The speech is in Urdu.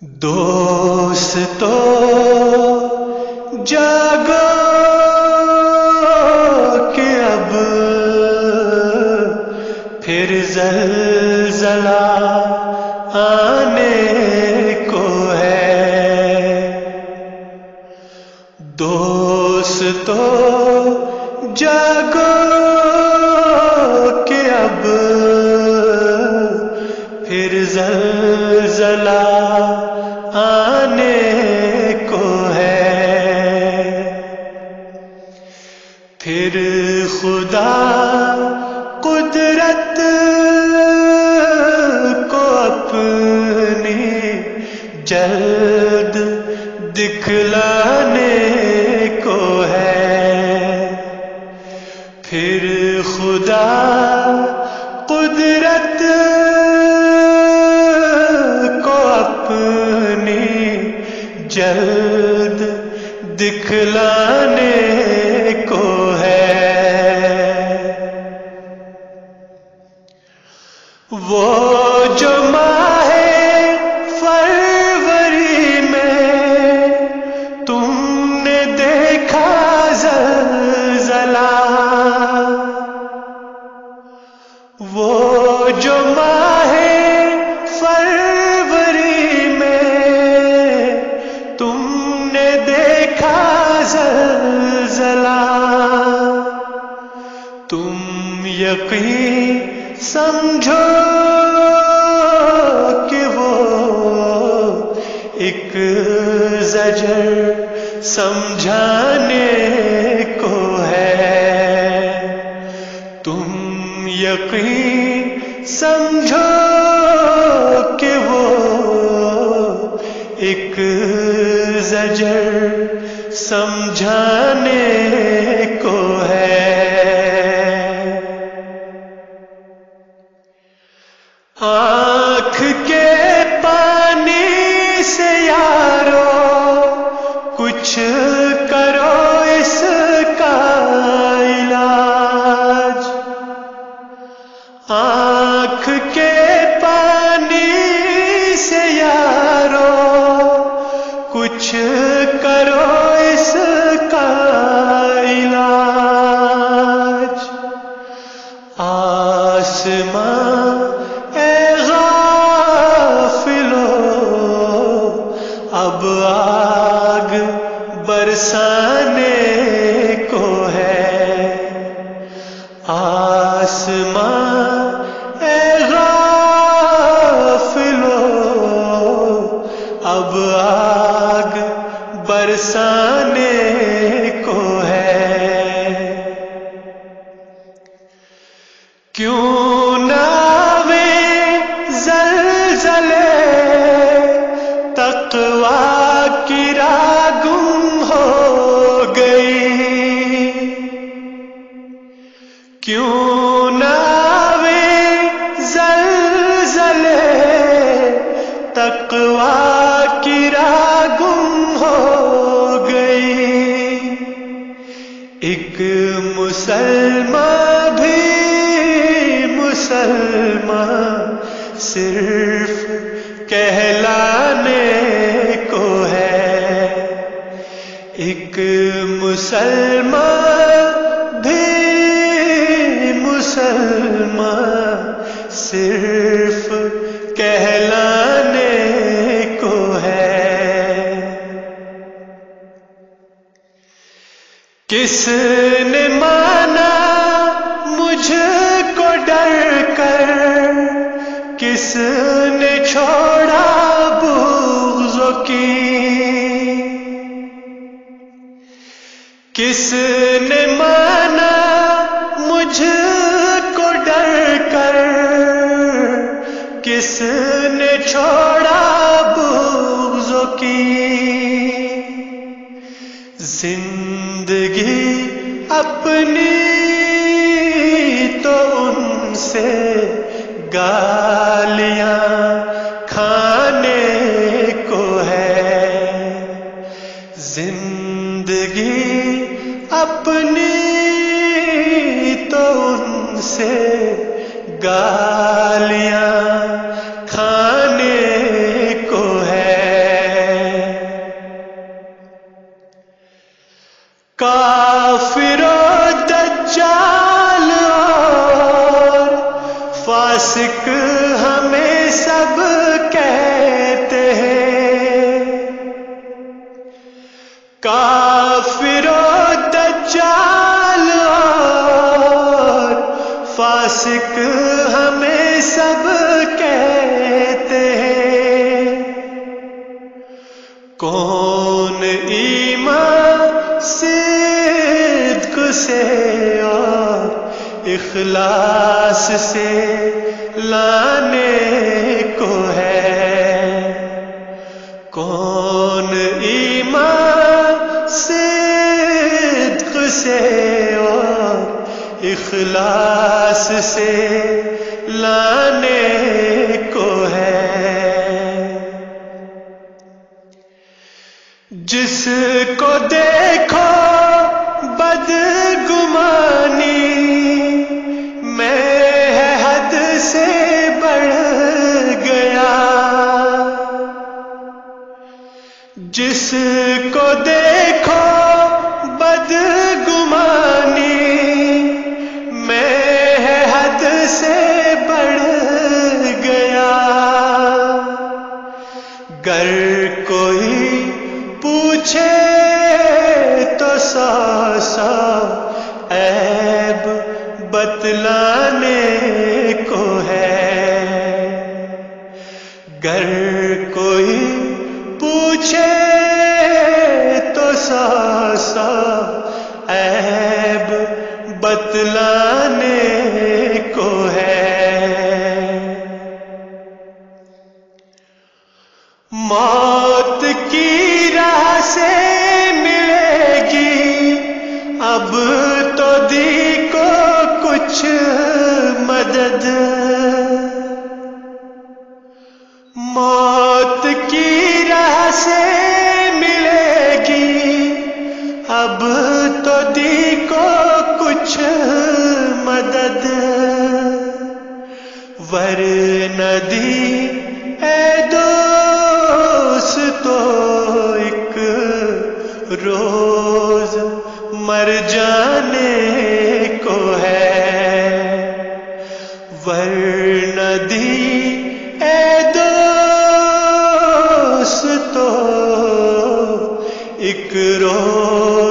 دوستو جاگو کہ اب پھر زلزلہ آنے کو ہے۔ دوستو جاگو کہ اب پھر زلزلہ آنے کو ہے۔ پھر خدا قدرت کو اپنی جلد دکھلانے کو ہے۔ پھر خدا قدرت کو اپنی جلد دکھلانے کو ہے۔ وہ جو ماہ فروری میں تم نے دیکھا زلزلہ، وہ جو ماہ فروری میں تم نے دیکھا زلزلہ، تم یقین سمجھو کہ وہ ایک زجر سمجھانے کو ہے۔ تم یقین سمجھو کہ وہ ایک زجر سمجھانے کو ہے۔ آنکھ کے پانی سے یارو کچھ کرو اس کا علاج۔ آنکھ کے پانی سے یارو کچھ کرو اس کا علاج۔ آسمان اب آگ برسانے کو ہے۔ آسمان اے غافلو اب آگ برسانے کو ہے۔ کیوں نہ تقویٰ کی راہ گم ہو گئی، کیوں نہ زلزلے تقویٰ کی راہ گم ہو گئی۔ ایک مسلمان بھی مسلمان صرف کہلانے کو ہے۔ ایک مسلمان بھی مسلمان صرف کہلانے کو ہے۔ کس نے مانا مجھ کو ڈر کر، کس نے چھوڑا بغضوں کی، کس نے مانا مجھ کو ڈر کر، کس نے چھوڑا بغضوں کی۔ زندگی اپنی تو ان سے گالیاں کھانے کو ہے۔ زندگی اپنی تو ان سے گالیاں کھانے کو ہے۔ کافر و دجال اور فاسق ہمیں سب کہتے ہیں، کون ایمان صدق سے اور اخلاص سے لانے کو ہے، کون ایمان صدق سے اور اخلاص سے لانے کو ہے۔ جس کو دیکھو بدگمانی میں حد سے بڑھ گیا، جس کو دیکھو بدگمانی میں حد سے بڑھ گیا، گر کوئی پوچھے تو سو سو عیب بتلانے کو ہے، گر کوئی پوچھے تو سو سو عیب بتلانے کو ہے۔ موت کی راہ سے ملے گی اب تو دی کو کچھ مدد، موت کی راہ سے ملے گی اب تو دی کو کچھ مدد، ورنہ دی اے دوستو ایک روز مر جانے کو ہے، ورنہ دی اے دوستو ایک روز